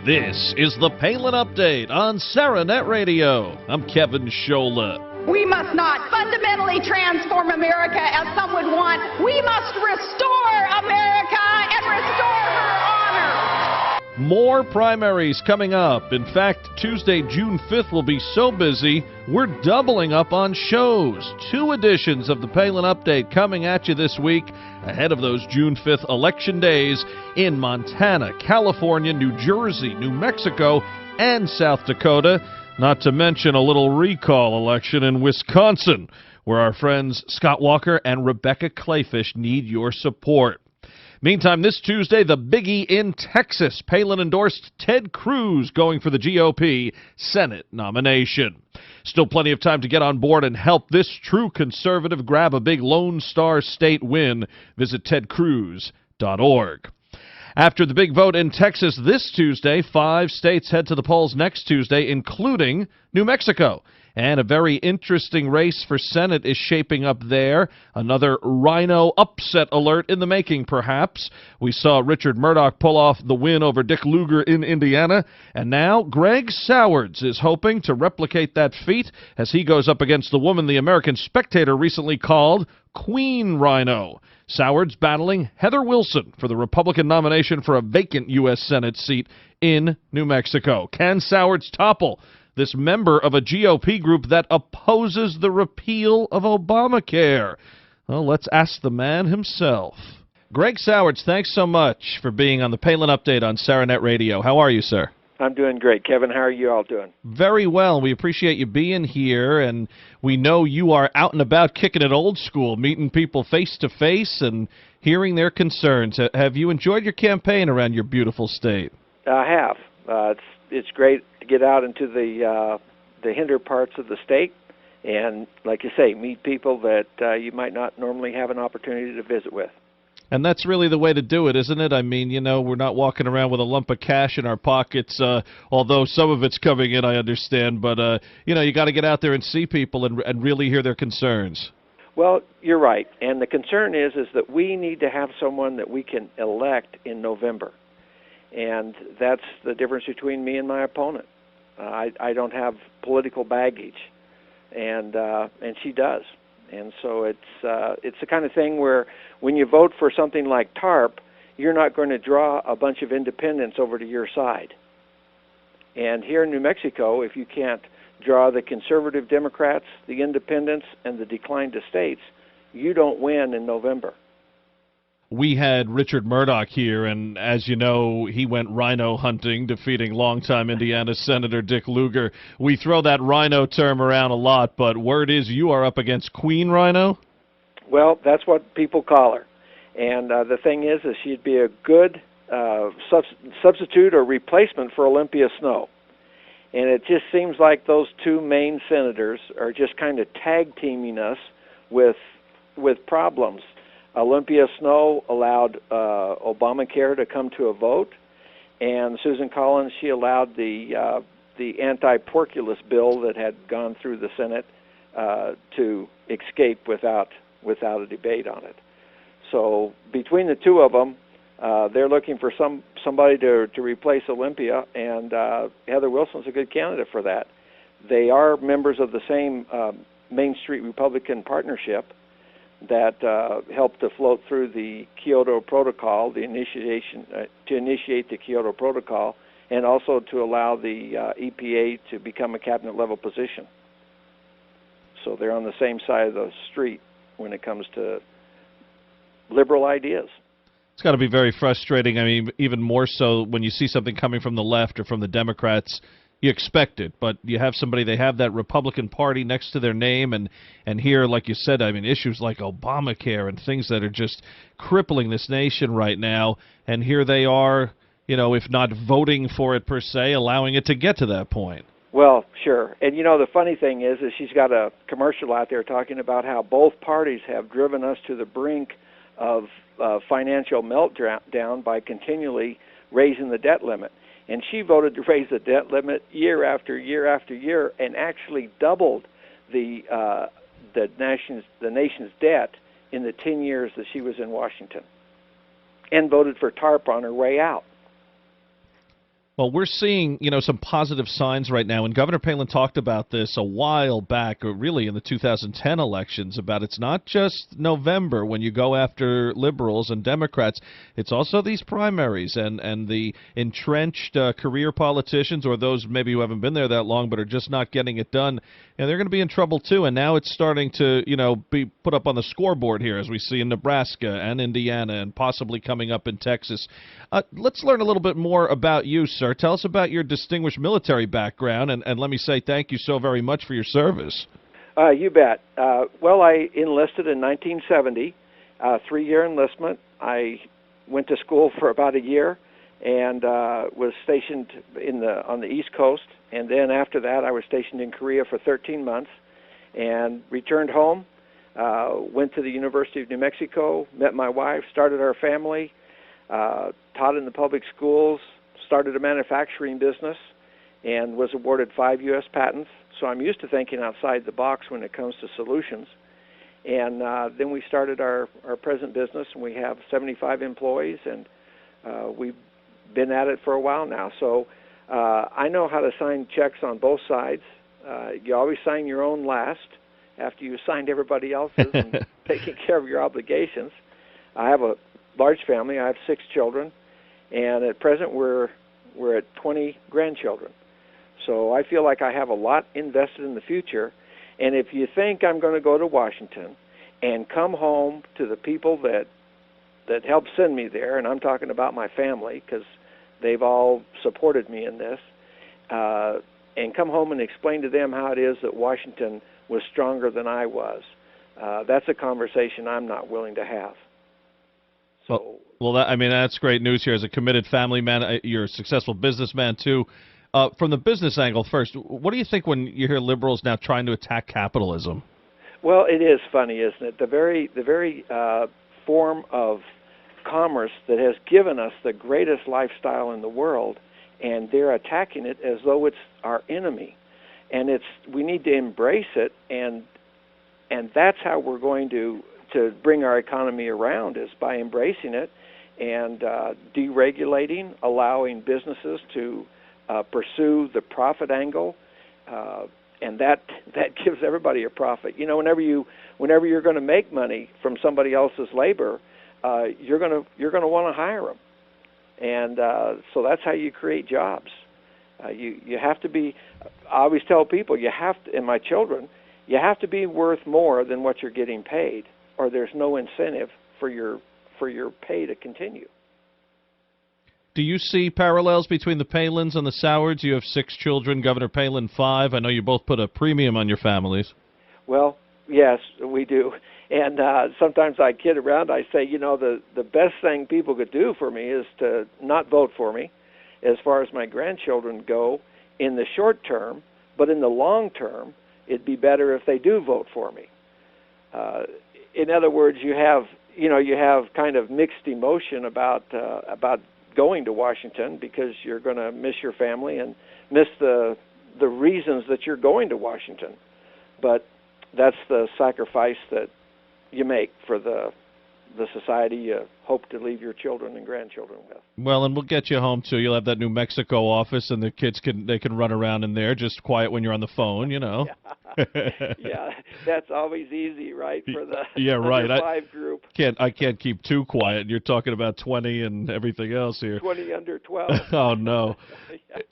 This is the Palin Update on Saranet Radio. I'm Kevin Scholla. We must not fundamentally transform America as some would want. We must restore America and restore her honor. More primaries coming up. In fact, Tuesday, June 5th will be so busy, we're doubling up on shows. 2 editions of the Palin Update coming at you this week ahead of those June 5th election days in Montana, California, New Jersey, New Mexico, and South Dakota. Not to mention a little recall election in Wisconsin, where our friends Scott Walker and Rebecca Clayfish need your support. Meantime, this Tuesday, the biggie in Texas. Palin endorsed Ted Cruz going for the GOP Senate nomination. Still plenty of time to get on board and help this true conservative grab a big Lone Star State win. Visit tedcruz.org. After the big vote in Texas this Tuesday, 5 states head to the polls next Tuesday, including New Mexico. And a very interesting race for Senate is shaping up there. Another rhino upset alert in the making, perhaps. We saw Richard Murdoch pull off the win over Dick Lugar in Indiana. And now Greg Sowards is hoping to replicate that feat as he goes up against the woman the American Spectator recently called Queen Rhino. Sowards battling Heather Wilson for the Republican nomination for a vacant U.S. Senate seat in New Mexico. Can Sowards topple this member of a GOP group that opposes the repeal of Obamacare? Well, let's ask the man himself. Greg Sowards, thanks so much for being on the Palin Update on Saranet Radio. How are you, sir? I'm doing great. Kevin, how are you all doing? Very well. We appreciate you being here, and we know you are out and about kicking it old school, meeting people face-to-face and hearing their concerns. Have you enjoyed your campaign around your beautiful state? I have. It's great to get out into the hinder parts of the state and, like you say, meet people that you might not normally have an opportunity to visit with. And that's really the way to do it, isn't it? I mean, you know, we're not walking around with a lump of cash in our pockets, although some of it's coming in, I understand. But, you know, you got to get out there and see people and really hear their concerns. Well, you're right. And the concern is that we need to have someone that we can elect in November. And that's the difference between me and my opponent. I don't have political baggage, and she does. And so it's the kind of thing where when you vote for something like TARP, you're not going to draw a bunch of independents over to your side. And here in New Mexico, if you can't draw the conservative Democrats, the independents, and the declined estates, you don't win in November. We had Richard Murdoch here, and as you know, he went rhino hunting, defeating longtime Indiana Senator Dick Lugar. We throw that rhino term around a lot, but word is you are up against Queen Rhino? Well, that's what people call her. And the thing is she'd be a good substitute or replacement for Olympia Snowe. And it just seems like those 2 main senators are just kind of tag-teaming us with problems. Olympia Snowe allowed Obamacare to come to a vote, and Susan Collins, she allowed the anti-porculus bill that had gone through the Senate to escape without a debate on it. So between the 2 of them, they're looking for somebody to replace Olympia, and Heather Wilson's a good candidate for that. They are members of the same Main Street Republican partnership that helped to float through the Kyoto Protocol, to initiate the Kyoto Protocol, and also to allow the EPA to become a cabinet-level position. So they're on the same side of the street when it comes to liberal ideas. It's got to be very frustrating. I mean, even more so when you see something coming from the left or from the Democrats. You expect it, but you have somebody, they have that Republican Party next to their name, and here, like you said, I mean, issues like Obamacare and things that are just crippling this nation right now, and here they are, you know, if not voting for it per se, allowing it to get to that point. Well, sure. And, you know, the funny thing is she's got a commercial out there talking about how both parties have driven us to the brink of financial meltdown by continually raising the debt limit. And she voted to raise the debt limit year after year after year, and actually doubled the nation's debt in the 10 years that she was in Washington, and voted for TARP on her way out. Well, we're seeing, some positive signs right now, and Governor Palin talked about this a while back, or really in the 2010 elections, about it's not just November when you go after liberals and Democrats, it's also these primaries and the entrenched career politicians, or those maybe who haven't been there that long but are just not getting it done, and they're going to be in trouble too. And now it's starting to, be put up on the scoreboard here, as we see in Nebraska and Indiana and possibly coming up in Texas. Let's learn a little bit more about you, sir. Tell us about your distinguished military background, and let me say thank you so very much for your service. You bet. Well, I enlisted in 1970, 3-year enlistment. I went to school for about a year and was stationed on the East Coast. And then after that, I was stationed in Korea for 13 months and returned home, went to the University of New Mexico, met my wife, started our family, taught in the public schools, started a manufacturing business, and was awarded 5 U.S. patents. So I'm used to thinking outside the box when it comes to solutions. And then we started our present business, and we have 75 employees, and we've been at it for a while now. So I know how to sign checks on both sides. You always sign your own last after you've signed everybody else's and taking care of your obligations. I have a large family. I have 6 children, and at present we're at 20 grandchildren. So I feel like I have a lot invested in the future. And if you think I'm going to go to Washington and come home to the people that helped send me there, and I'm talking about my family because they've all supported me in this, and come home and explain to them how it is that Washington was stronger than I was, that's a conversation I'm not willing to have. Well, that's great news here. As a committed family man, you're a successful businessman, too. From the business angle first, what do you think when you hear liberals now trying to attack capitalism? Well, it is funny, isn't it? The very form of commerce that has given us the greatest lifestyle in the world, and they're attacking it as though it's our enemy. And we need to embrace it, and that's how we're going to bring our economy around, is by embracing it and deregulating, allowing businesses to pursue the profit angle, and that gives everybody a profit. Whenever you're going to make money from somebody else's labor, you're going to want to hire them, and so that's how you create jobs. You have to be. I always tell people and my children, you have to be worth more than what you're getting paid, or there's no incentive for your pay to continue. Do you see parallels between the Palins and the Sowards? You have 6 children, Governor Palin 5. I know you both put a premium on your families. Well, yes, we do. And sometimes I kid around. I say, the best thing people could do for me is to not vote for me as far as my grandchildren go in the short term, but in the long term, it'd be better if they do vote for me. In other words, you have kind of mixed emotion about going to Washington because you're going to miss your family and miss the reasons that you're going to Washington. But that's the sacrifice that you make for the society you hope to leave your children and grandchildren with. Well, and we'll get you home too. You'll have that New Mexico office, and the kids can run around in there, just quiet when you're on the phone, Yeah, that's always easy, right? For the right. under 5 group. I can't keep too quiet. You're talking about 20 and everything else here. 20 under 12. Oh no.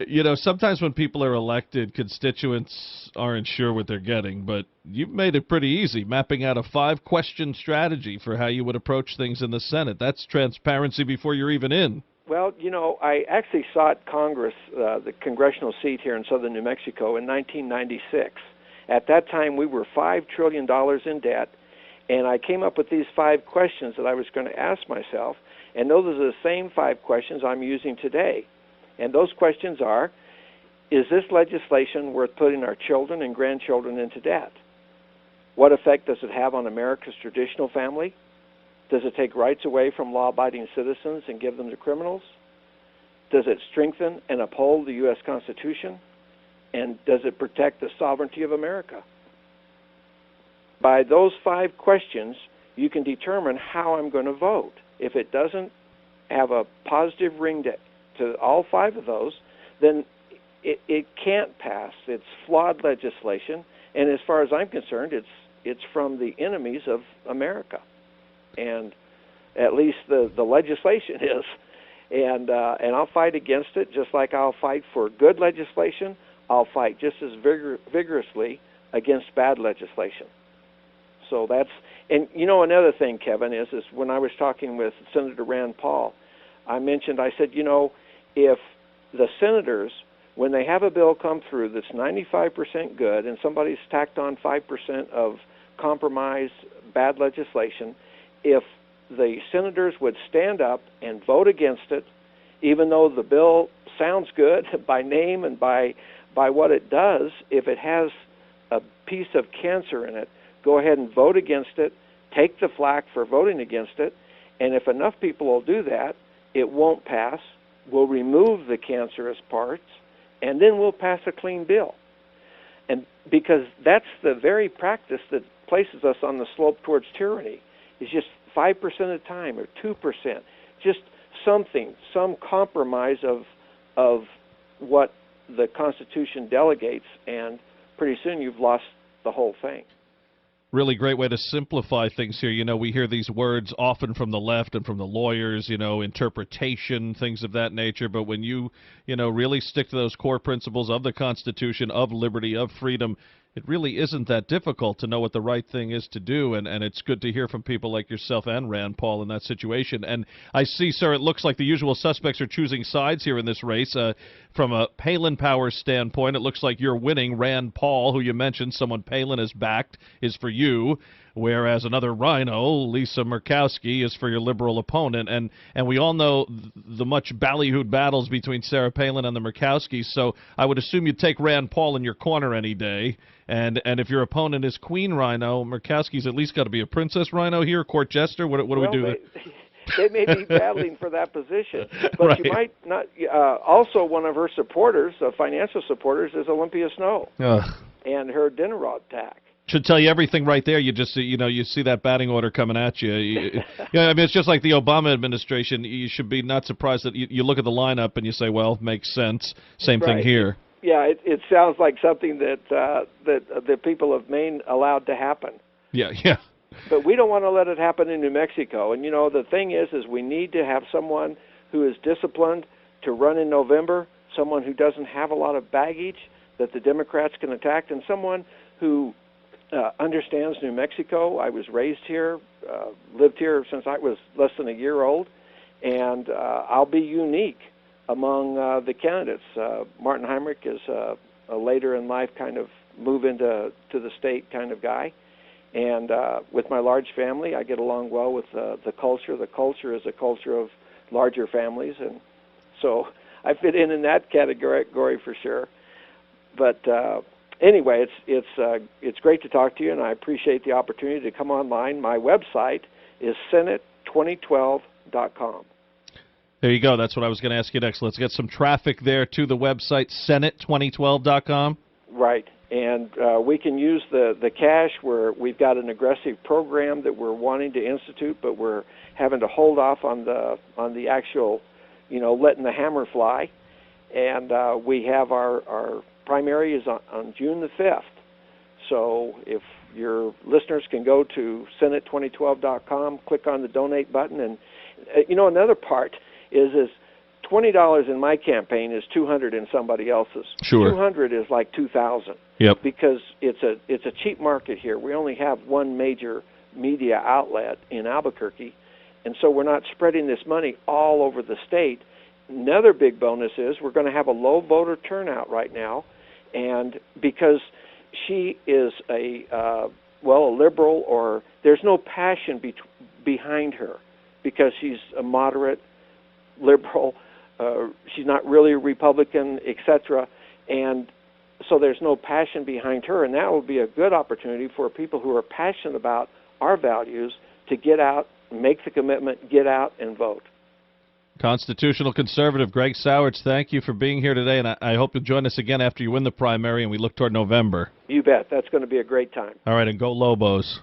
Yeah. Sometimes when people are elected, constituents aren't sure what they're getting, but you've made it pretty easy, mapping out a 5-question strategy for how you would approach things in the Senate. That's transparency before you're even in. Well, I actually sought Congress, the congressional seat here in southern New Mexico, in 1996. At that time, we were $5 trillion in debt, and I came up with these 5 questions that I was going to ask myself, and those are the same 5 questions I'm using today. And those questions are, is this legislation worth putting our children and grandchildren into debt? What effect does it have on America's traditional family? Does it take rights away from law-abiding citizens and give them to criminals? Does it strengthen and uphold the U.S. Constitution? And does it protect the sovereignty of America? By those 5 questions, you can determine how I'm going to vote. If it doesn't have a positive ring to all 5 of those, then it can't pass. It's flawed legislation, and as far as I'm concerned, it's from the enemies of America, and at least the legislation is. And I'll fight against it just like I'll fight for good legislation. I'll fight just as vigorously against bad legislation. So that's, and another thing, Kevin, is when I was talking with Senator Rand Paul, I said, if the senators, when they have a bill come through that's 95% good and somebody's tacked on 5% of compromise bad legislation, if the senators would stand up and vote against it, even though the bill sounds good by name and by what it does, if it has a piece of cancer in it, go ahead and vote against it, take the flack for voting against it, and if enough people will do that, it won't pass. We'll remove the cancerous parts, and then we'll pass a clean bill. And because that's the very practice that places us on the slope towards tyranny, is just 5% of the time or 2%, just something, some compromise of what the Constitution delegates, and pretty soon you've lost the whole thing. Really great way to simplify things here. We hear these words often from the left and from the lawyers, interpretation, things of that nature. But when you really stick to those core principles of the Constitution, of liberty, of freedom, it really isn't that difficult to know what the right thing is to do, and it's good to hear from people like yourself and Rand Paul in that situation. And I see, sir, it looks like the usual suspects are choosing sides here in this race. From a Palin power standpoint, it looks like you're winning. Rand Paul, who you mentioned, someone Palin has backed, is for you, whereas another rhino, Lisa Murkowski, is for your liberal opponent. And we all know the much ballyhooed battles between Sarah Palin and the Murkowskis, so I would assume you'd take Rand Paul in your corner any day. And if your opponent is Queen Rhino, Murkowski's at least got to be a Princess Rhino here, court jester. What do we do? They may be battling for that position, but right. You might not. Also, one of her supporters, financial supporters, is Olympia Snowe and her dinner rod tack. Should tell you everything right there. You just you see that batting order coming at you. It's just like the Obama administration. You should be not surprised that you look at the lineup and you say, well, makes sense. Same thing here. Yeah, it sounds like something that the people of Maine allowed to happen. Yeah. But we don't want to let it happen in New Mexico. And the thing is we need to have someone who is disciplined to run in November, someone who doesn't have a lot of baggage that the Democrats can attack, and someone who understands New Mexico. I was raised here, lived here since I was less than a year old, and I'll be unique among the candidates. Martin Heinrich is a later in life kind of move into the state kind of guy, and with my large family, I get along well with the culture. The culture is a culture of larger families, and so I fit in that category for sure. But anyway, it's great to talk to you, and I appreciate the opportunity to come online. My website is Senate2012.com. There you go. That's what I was going to ask you next. Let's get some traffic there to the website, Senate2012.com. Right. And we can use the cash where we've got an aggressive program that we're wanting to institute, but we're having to hold off on the actual, letting the hammer fly. And we have our primary is on June the 5th. So if your listeners can go to Senate2012.com, click on the donate button, and another part is $20 in my campaign is $200 in somebody else's. Sure. $200 is like $2,000. Yep. Because it's a cheap market here. We only have one major media outlet in Albuquerque, and so we're not spreading this money all over the state. Another big bonus is we're going to have a low voter turnout right now, and because she is a liberal, or there's no passion behind her, because she's a moderate liberal, she's not really a Republican, etc., and so there's no passion behind her, and that will be a good opportunity for people who are passionate about our values to get out, make the commitment, get out and vote. Constitutional conservative Greg Sowards, thank you for being here today, and I hope you'll join us again after you win the primary and we look toward November. You bet. That's going to be a great time. All right, and go Lobos.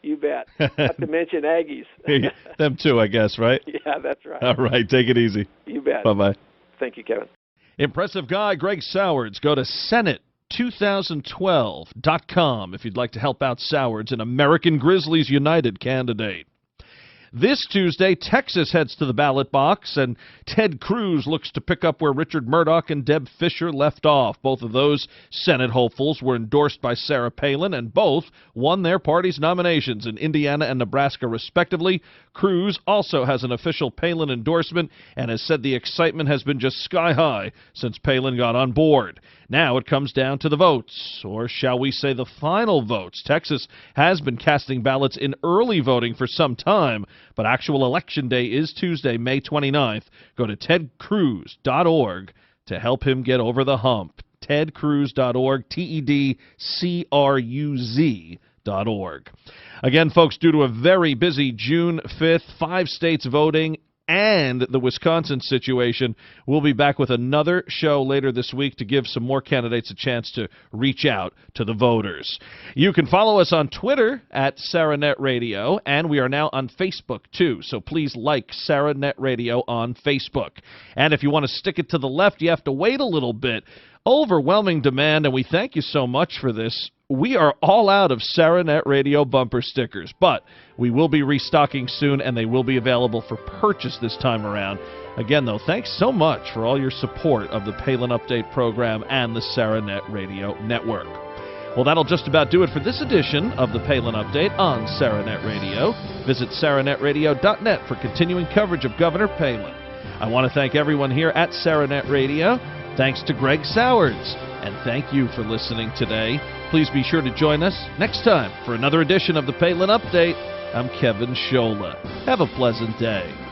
You bet. Not to mention Aggies. Them too, I guess, right? Yeah, that's right. All right, take it easy. You bet. Bye-bye. Thank you, Kevin. Impressive guy, Greg Sowards. Go to Senate2012.com if you'd like to help out Sowards, an American Grizzlies United candidate. This Tuesday, Texas heads to the ballot box, and Ted Cruz looks to pick up where Richard Murdoch and Deb Fischer left off. Both of those Senate hopefuls were endorsed by Sarah Palin, and both won their party's nominations in Indiana and Nebraska, respectively. Cruz also has an official Palin endorsement and has said the excitement has been just sky high since Palin got on board. Now it comes down to the votes, or shall we say the final votes. Texas has been casting ballots in early voting for some time, but actual election day is Tuesday, May 29th. Go to tedcruz.org to help him get over the hump. tedcruz.org, tedcruz.org. Again, folks, due to a very busy June 5th, 5 states voting, and the Wisconsin situation, we'll be back with another show later this week to give some more candidates a chance to reach out to the voters. You can follow us on Twitter at SarahNet Radio, and we are now on Facebook too, so please like SarahNet Radio on Facebook. And if you want to stick it to the left, you have to wait a little bit. Overwhelming demand, and we thank you so much for this. We are all out of SarahNet Radio bumper stickers, but we will be restocking soon, and they will be available for purchase this time around. Again, though, thanks so much for all your support of the Palin Update program and the SarahNet Radio Network. Well, that'll just about do it for this edition of the Palin Update on SarahNet Radio. Visit SarahNetRadio.net for continuing coverage of Governor Palin. I want to thank everyone here at SarahNet Radio. Thanks to Greg Sowards, and thank you for listening today. Please be sure to join us next time for another edition of the Palin Update. I'm Kevin Scholla. Have a pleasant day.